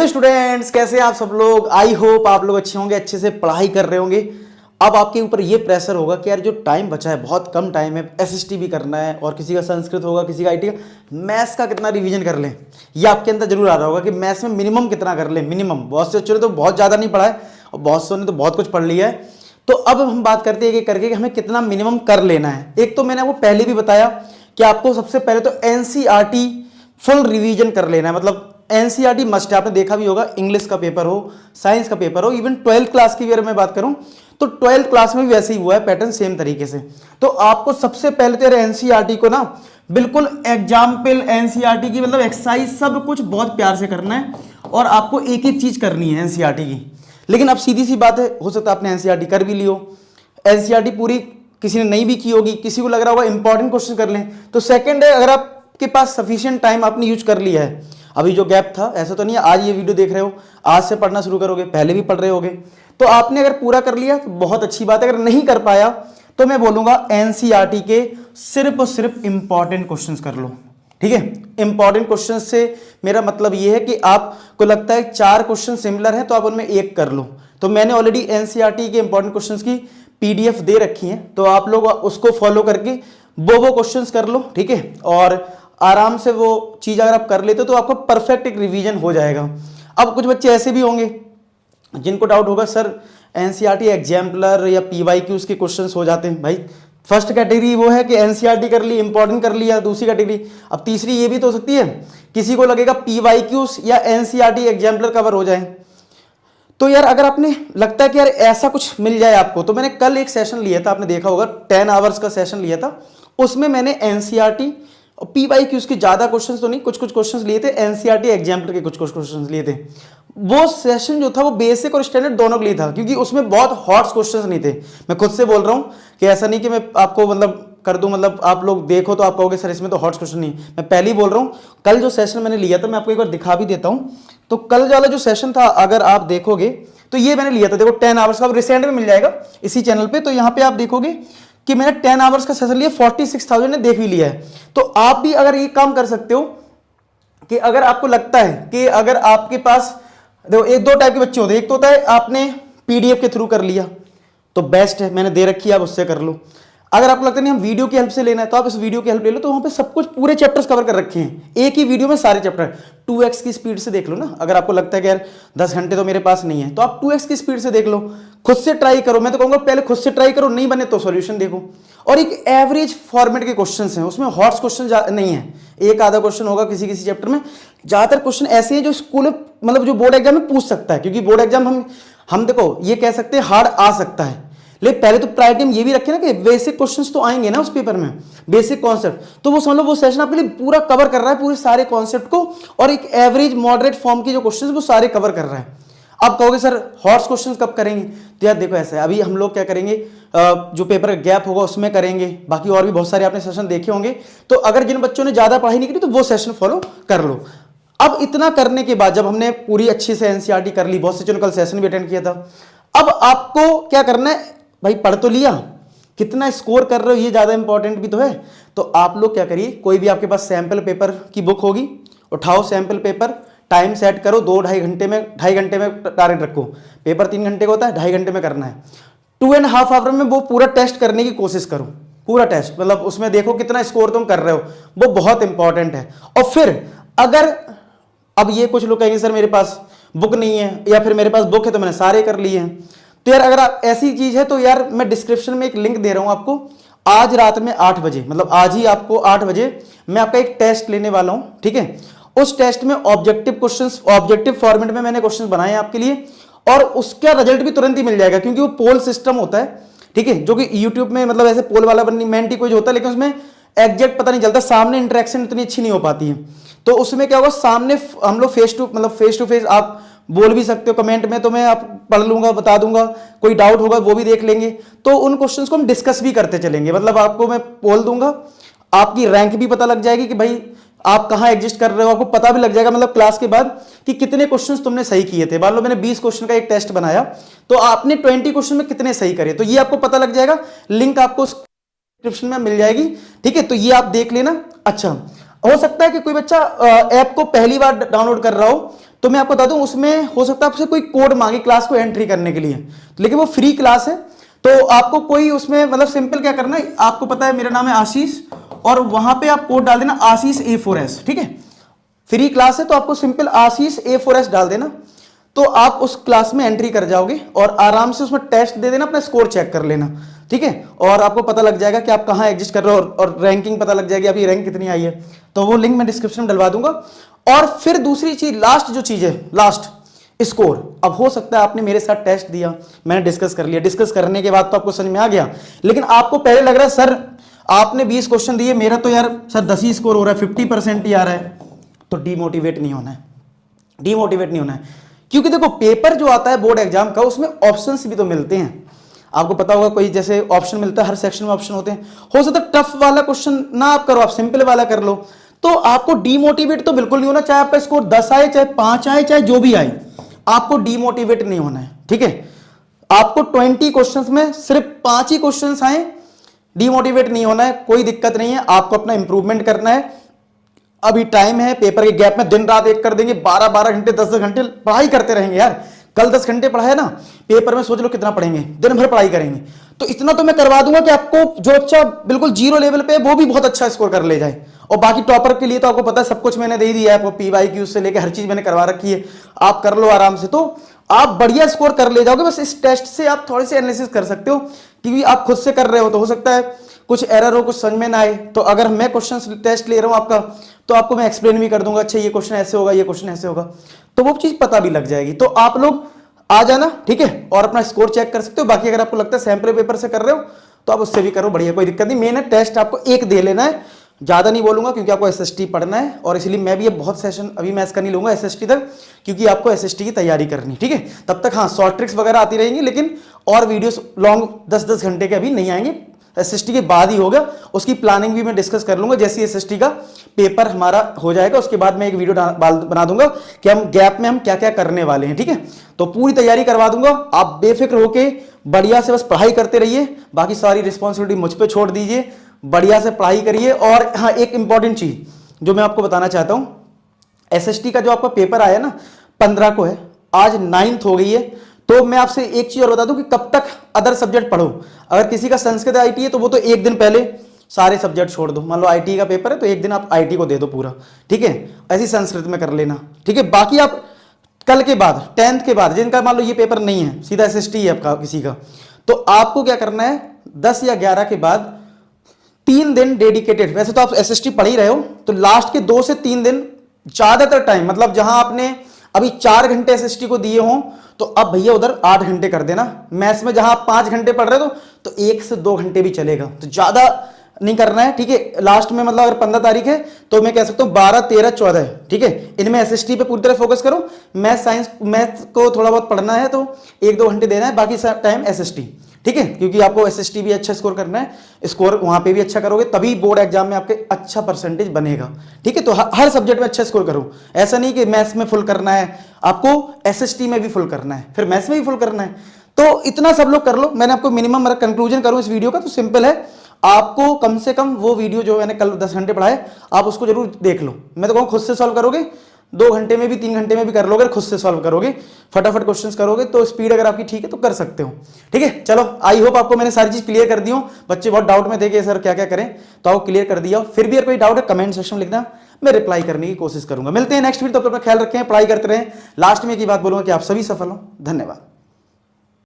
Hello students, कैसे हैं आप सब लोग। आई होप आप लोग अच्छे होंगे, अच्छे से पढ़ाई कर रहे होंगे। अब आपके ऊपर ये प्रेशर होगा कि यार जो टाइम बचा है बहुत कम टाइम है, एसएसटी भी करना है और किसी का संस्कृत होगा, किसी का आईटी का, मैथ्स का कितना रिवीजन कर लें। ये आपके अंदर जरूर आ रहा होगा कि मैथ्स में मिनिमम कितना कर लें। मिनिमम बहुत से बच्चों ने तो बहुत ज़्यादा नहीं पढ़ा है और बहुत से ने तो बहुत कुछ पढ़ लिया है। तो अब हम बात करते हैं कि करके कि हमें कितना मिनिमम कर लेना है। एक तो मैंने आपको पहले भी बताया कि आपको सबसे पहले तो एनसीईआरटी फुल रिवीजन कर लेना है। मतलब एनसीईआरटी मस्ट है, आपने देखा भी होगा, इंग्लिश का पेपर हो, साइंस का पेपर हो, इवन 12th क्लास की अगर मैं बात करूं तो 12th क्लास में भी वैसे ही हुआ है पैटर्न सेम तरीके से। तो आपको सबसे पहले तो एनसीईआरटी को ना बिल्कुल एग्जाम्पल एनसीईआरटी की मतलब एक्सरसाइज सब कुछ बहुत प्यार से करना है और आपको एक एक चीज करनी है एनसीईआरटी की। लेकिन अब सीधी सी बात है, हो सकता है आपने एनसीईआरटी कर भी ली हो, एनसीईआरटी पूरी किसी ने नहीं भी की होगी, किसी को लग रहा होगा इंपॉर्टेंट क्वेश्चन कर लें। तो सेकंड है, अगर आपके पास सफिशिएंट टाइम आपने यूज कर लिया है, अभी जो गैप था, ऐसा तो नहीं है आज ये वीडियो देख रहे हो आज से पढ़ना शुरू करोगे, पहले भी पढ़ रहे होगे, तो आपने अगर पूरा कर लिया तो बहुत अच्छी बात है। अगर नहीं कर पाया तो मैं बोलूंगा एनसीईआरटी के सिर्फ और सिर्फ इंपॉर्टेंट क्वेश्चंस कर लो। ठीक है, इंपॉर्टेंट क्वेश्चन से मेरा मतलब ये है कि आपको लगता है 4 क्वेश्चन सिमिलर हैं तो आप उनमें एक कर लो। तो मैंने ऑलरेडी एनसीईआरटी के इंपॉर्टेंट क्वेश्चंस की पीडीएफ दे रखी है, तो आप लोग उसको फॉलो करके वो क्वेश्चंस कर लो। ठीक है, और आराम से वो चीज अगर आप कर लेते हो तो आपको परफेक्ट एक रिवीजन हो जाएगा। अब कुछ बच्चे ऐसे भी होंगे जिनको डाउट होगा, सर एनसीईआरटी एग्जाम्पलर या पीवाईक्यूज के क्वेश्चंस हो जाते हैं। भाई फर्स्ट कैटेगरी वो है कि एनसीईआरटी कर ली, इंपॉर्टेंट कर लिया, दूसरी कैटेगरी। अब तीसरी ये भी तो हो सकती है, किसी को लगेगा पीवाईक्यूज या एनसीईआरटी एग्जाम्पलर कवर हो जाए। तो यार अगर आपने लगता है कि यार ऐसा कुछ मिल जाए आपको, तो मैंने कल एक सेशन लिया था, आपने देखा होगा 10 आवर्स का सेशन लिया था। उसमें मैंने एनसीईआरटी और पीवाईक्यूज के ज्यादा क्वेश्चंस तो नहीं, कुछ कुछ क्वेश्चंस लिए थे, एनसीईआरटी एग्जाम्पलर के कुछ कुछ क्वेश्चंस लिए थे। वो सेशन जो था वो बेसिक और स्टैंडर्ड दोनों के लिए था, क्योंकि उसमें बहुत हॉट क्वेश्चंस नहीं थे। मैं खुद से बोल रहा हूं कि ऐसा नहीं कि मैं आपको मतलब कर दूं, मतलब आप लोग देखो तो आप कहोगे सर इसमें तो हॉट क्वेश्चन नहीं। मैं पहले ही बोल रहा हूं, कल जो सेशन मैंने लिया था मैं आपको एक बार दिखा भी देता हूं। तो कल वाला जो सेशन था अगर आप देखोगे तो ये मैंने लिया था, देखो 10 आवर्स का, रिसेंट में मिल जाएगा इसी चैनल पे। तो यहाँ पे आप देखोगे कि मैंने 10 आवर्स का सेशन लिया, 46,000 ने देख भी लिया है। तो आप भी अगर ये काम कर सकते हो कि अगर आपको लगता है कि अगर आपके पास, देखो एक दो टाइप के बच्चे होते हैं, एक तो होता है आपने पीडीएफ के थ्रू कर लिया तो बेस्ट है, मैंने दे रखी है आप उससे कर लो। अगर आपको लगता है नहीं हम वीडियो की हेल्प से लेना है तो आप इस वीडियो की हेल्प ले लो, तो वहां पे सब कुछ पूरे चैप्टर्स कवर कर रखे हैं एक ही वीडियो में, सारे चैप्टर 2x की स्पीड से देख लो ना। अगर आपको लगता है कि यार 10 घंटे तो मेरे पास नहीं है तो आप 2x की स्पीड से देख लो, खुद से ट्राई करो। मैं तो कहूंगा पहले खुद से ट्राई करो, नहीं बने तो सॉल्यूशन देखो। और एक एवरेज फॉर्मेट के क्वेश्चंस हैं, उसमें हॉट क्वेश्चन नहीं है, एक आधा क्वेश्चन होगा किसी किसी चैप्टर में। ज्यादातर क्वेश्चन ऐसे हैं जो स्कूल मतलब जो बोर्ड एग्जाम में पूछ सकता है, क्योंकि बोर्ड एग्जाम हम देखो ये कह सकते हैं हार्ड आ सकता है, लेकिन पहले तो प्रायोरिटी हम ये भी रखें ना कि बेसिक क्वेश्चंस तो आएंगे ना उस पेपर में, बेसिक कॉन्सेप्ट। तो वो समझ लो वो सेशन आपके लिए पूरा कवर कर रहा है पूरे सारे कॉन्सेप्ट को, और एक एवरेज मॉडरेट फॉर्म की जो क्वेश्चंस वो सारे कवर कर रहा है। अब कहोगे सर हॉट क्वेश्चंस कब करेंगे, तो यार देखो ऐसा है, अभी हम लोग क्या करेंगे, जो पेपर का गैप होगा उसमें करेंगे, बाकी और भी बहुत सारे आपने सेशन देखे होंगे। तो अगर जिन बच्चों ने ज्यादा पढ़ाई नहीं करी तो वो सेशन फॉलो कर लो। अब इतना करने के बाद जब हमने पूरी अच्छी से एनसीईआरटी कर ली, बहुत से कल सेशन भी अटेंड किया था, अब आपको क्या करना है, भाई पढ़ तो लिया, कितना स्कोर कर रहे हो ये ज्यादा इंपॉर्टेंट भी तो है। तो आप लोग क्या करिए, कोई भी आपके पास सैंपल पेपर की बुक होगी, उठाओ सैंपल पेपर, टाइम सेट करो 2-2.5 घंटे में, 2.5 घंटे में टारगेट रखो। पेपर 3 घंटे का होता है, 2.5 घंटे में करना है। 2.5 आवर में वो पूरा टेस्ट करने की कोशिश करो, पूरा टेस्ट, मतलब उसमें देखो कितना स्कोर तुम कर रहे हो, वो बहुत इंपॉर्टेंट है। और फिर अगर अब ये कुछ लोग कहेंगे सर मेरे पास बुक नहीं है, या फिर मेरे पास बुक है तो मैंने सारे कर लिए हैं, तो यार अगर आप ऐसी चीज है तो यार मैं डिस्क्रिप्शन में एक लिंक दे रहा हूं आपको, आज रात में 8 बजे, मतलब आज ही आपको 8 बजे मैं आपका एक टेस्ट लेने वाला हूं। ठीक है, उस टेस्ट में ऑब्जेक्टिव क्वेश्चंस, ऑब्जेक्टिव फॉर्मेट में मैंने क्वेश्चंस बनाए हैं आपके लिए, और उसका रिजल्ट भी तुरंत ही मिल जाएगा, क्योंकि वो पोल सिस्टम होता है। ठीक है, जो कि यूट्यूब में मतलब ऐसे पोल वाला मेंटी कोई होता है, लेकिन उसमें एग्जैक्ट पता नहीं चलता, सामने इंटरेक्शन इतनी अच्छी नहीं हो पाती है। तो उसमें क्या होगा, सामने हम लोग फेस टू फेस आप बोल भी सकते हो कमेंट में, तो मैं आप पढ़ लूंगा, बता दूंगा, कोई डाउट होगा वो भी देख लेंगे। तो उन क्वेश्चंस को हम डिस्कस भी करते चलेंगे, मतलब आपको मैं बोल दूंगा, आपकी रैंक भी पता लग जाएगी कि भाई आप कहां एग्जिस्ट कर रहे हो, आपको पता भी लग जाएगा मतलब क्लास के बाद कि कितने क्वेश्चंस तुमने सही किए थे। मान लो मैंने 20 क्वेश्चन का एक टेस्ट बनाया तो आपने 20 क्वेश्चन में कितने सही करे, तो ये आपको पता लग जाएगा, लिंक आपको डिस्क्रिप्शन में मिल जाएगी। ठीक है, तो ये आप देख लेना। अच्छा, हो सकता है कि कोई बच्चा ऐप को पहली बार डाउनलोड कर रहा हो, तो मैं आपको बता दूं उसमें हो सकता है आपसे कोई कोड मांगे क्लास को एंट्री करने के लिए, लेकिन वो फ्री क्लास है। तो आपको कोई उसमें मतलब सिंपल क्या करना है, आपको पता है मेरा नाम है आशीष और वहां पे आप कोड डाल देना आशीष A4S, ठीक है। फ्री क्लास है तो आपको सिंपल आशीष A4S डाल देना, तो आप उस क्लास में एंट्री कर जाओगे और आराम से उसमें टेस्ट दे देना, अपना स्कोर चेक कर लेना, ठीक है। और आपको पता लग जाएगा कि आप कहाँ एग्जिस्ट कर रहे हो और रैंकिंग पता लग जाएगी आपकी रैंक कितनी आई है। तो वो लिंक मैं डिस्क्रिप्शन में डलवा दूंगा। और फिर दूसरी चीज, लास्ट जो चीज है, लास्ट स्कोर। अब हो सकता है आपने मेरे साथ टेस्ट दिया, मैंने डिस्कस कर लिया, डिस्कस करने के बाद तो आपको समझ में आ गया, लेकिन आपको पहले लग रहा है सर आपने 20 क्वेश्चन दिए, मेरा तो यार सर 10 ही स्कोर हो रहा है, 50% ही आ रहा है। तो डीमोटिवेट नहीं होना है, डीमोटिवेट नहीं होना है। क्योंकि देखो पेपर जो आता है बोर्ड एग्जाम का उसमें ऑप्शंस भी तो मिलते हैं। आपको पता होगा कोई जैसे ऑप्शन मिलता है, हर सेक्शन में ऑप्शन होते हैं। हो सकता है टफ वाला क्वेश्चन ना आप करो, आप सिंपल वाला कर लो। तो आपको डीमोटिवेट तो बिल्कुल नहीं होना, चाहे आपका स्कोर 10 आए, चाहे 5 आए, चाहे जो भी आए, आपको डीमोटिवेट नहीं होना है, ठीक है। आपको 20 क्वेश्चंस में सिर्फ 5 ही क्वेश्चंस आए, डीमोटिवेट नहीं होना है, कोई दिक्कत नहीं है। आपको अपना इंप्रूवमेंट करना है, अभी टाइम है, पेपर के गैप में दिन रात एक कर देंगे, 12-12 घंटे 10-10 घंटे पढ़ाई करते रहेंगे यार। कल 10 घंटे पढ़ा है ना, पेपर में सोच लो कितना पढ़ेंगे, दिन भर पढ़ाई करेंगे। तो इतना तो मैं करवा दूंगा कि आपको जो अच्छा बिल्कुल जीरो लेवल पे है वो भी बहुत अच्छा स्कोर कर ले जाए। और बाकी टॉपर के लिए तो आपको पता है सब कुछ मैंने दे दिया है, आपको PYQ से लेकर हर चीज मैंने करवा रखी है, आप कर लो आराम से। तो आप बढ़िया स्कोर कर ले जाओगे। बस इस टेस्ट से आप थोड़ी सी एनालिसिस कर सकते हो, क्योंकि आप खुद से कर रहे हो तो हो सकता है कुछ एरर हो, कुछ समझ में ना आए। तो अगर मैं क्वेश्चन टेस्ट ले रहा हूं आपका, तो आपको मैं एक्सप्लेन भी कर दूंगा, अच्छा ये क्वेश्चन ऐसे होगा, ये क्वेश्चन ऐसे होगा, तो वो चीज पता भी लग जाएगी। तो आप लोग आ जाना, ठीक है, और अपना स्कोर चेक कर सकते हो। बाकी अगर आपको लगता है सैंपल पेपर से कर रहे हो तो आप उससे भी करो, बढ़िया, कोई दिक्कत नहीं। मेन है टेस्ट आपको एक दे लेना है, ज्यादा नहीं बोलूंगा क्योंकि आपको SST पढ़ना है, और इसलिए मैं भी ये बहुत सेशन अभी मैं इसका नहीं लूंगा SST तक, क्योंकि आपको SST की तैयारी करनी, ठीक है। तब तक हाँ शॉर्ट ट्रिक्स वगैरह आती रहेंगी, लेकिन और वीडियोस लॉन्ग 10-10 घंटे के अभी नहीं आएंगे, SST के बाद ही होगा। उसकी प्लानिंग भी मैं डिस्कस कर लूंगा, जैसे SST का पेपर हमारा हो जाएगा उसके बाद मैं एक वीडियो बना दूंगा कि हम गैप में हम क्या क्या करने वाले हैं, ठीक है। तो पूरी तैयारी करवा दूंगा, आप बेफिक्र होके बढ़िया से बस पढ़ाई करते रहिए, बाकी सारी रिस्पॉन्सिबिलिटी मुझ पर छोड़ दीजिए, बढ़िया से पढ़ाई करिए। और हाँ एक इंपॉर्टेंट चीज जो मैं आपको बताना चाहता हूं, SST का जो आपका पेपर आया ना 15 को है, आज 9th हो गई है। तो मैं आपसे एक चीज और बता दूं कि कब तक अदर सब्जेक्ट पढ़ो। अगर किसी का संस्कृत IT है तो वो तो एक दिन पहले सारे सब्जेक्ट छोड़ दो, मान लो IT का पेपर है तो एक दिन आप IT को दे दो पूरा, ठीक है। ऐसी संस्कृत में कर लेना, ठीक है। बाकी आप कल के बाद 10th के बाद जिनका मान लो ये पेपर नहीं है, सीधा SST है आपका किसी का, तो आपको क्या करना है 10 या 11 के बाद 3 दिन डेडिकेटेड, वैसे तो आप SST पढ़ ही रहे हो, तो लास्ट के 2 से 3 दिन ज्यादातर टाइम, मतलब जहां आपने अभी 4 घंटे SST को दिए हों तो अब भैया उधर 8 घंटे कर देना। मैथ्स में जहां आप 5 घंटे पढ़ रहे हो तो 1 से 2 घंटे भी चलेगा, तो ज्यादा नहीं करना है, ठीक है। लास्ट में मतलब अगर 15 तारीख है तो मैं कह सकता हूं 12, 13, 14, ठीक है, इनमें SST पे पूरी तरह फोकस करो। मैथ को थोड़ा बहुत पढ़ना है तो 1-2 घंटे देना है, बाकी टाइम SST, ठीक है, क्योंकि आपको SST भी अच्छा स्कोर करना है, स्कोर वहां पे भी अच्छा करोगे तभी बोर्ड एग्जाम में आपके अच्छा परसेंटेज बनेगा, ठीक है। तो हर सब्जेक्ट में अच्छा स्कोर करो, ऐसा नहीं कि मैथ्स में फुल करना है, आपको SST में भी फुल करना है, फिर मैथ्स में भी फुल करना है। तो इतना सब लोग कर लो। मैंने आपको मिनिमम कंक्लूजन करूं इस वीडियो का तो सिंपल है, आपको कम से कम वो वीडियो जो मैंने कल 10 घंटे पढ़ाए आप उसको जरूर देख लो। मैं तो कहूँ खुद से सॉल्व करोगे 2 घंटे में भी 3 घंटे में भी कर लोगे, खुद से सॉल्व करोगे, फटाफट क्वेश्चंस करोगे, तो स्पीड अगर आपकी ठीक है तो कर सकते हो, ठीक है। चलो आई होप आपको मैंने सारी चीज क्लियर कर दी हूं। बच्चे बहुत डाउट में थे कि सर क्या क्या करें, तो आपको क्लियर कर दिया। फिर भी अगर कोई डाउट है कमेंट सेक्शन में लिखना, मैं रिप्लाई करने की कोशिश करूंगा। मिलते हैं नेक्स्ट वीडियो, तब तक अपना ख्याल रखें, पढ़ाई करते रहें। लास्ट में एक ही बात बोलूंगा कि आप सभी सफल हो। धन्यवाद।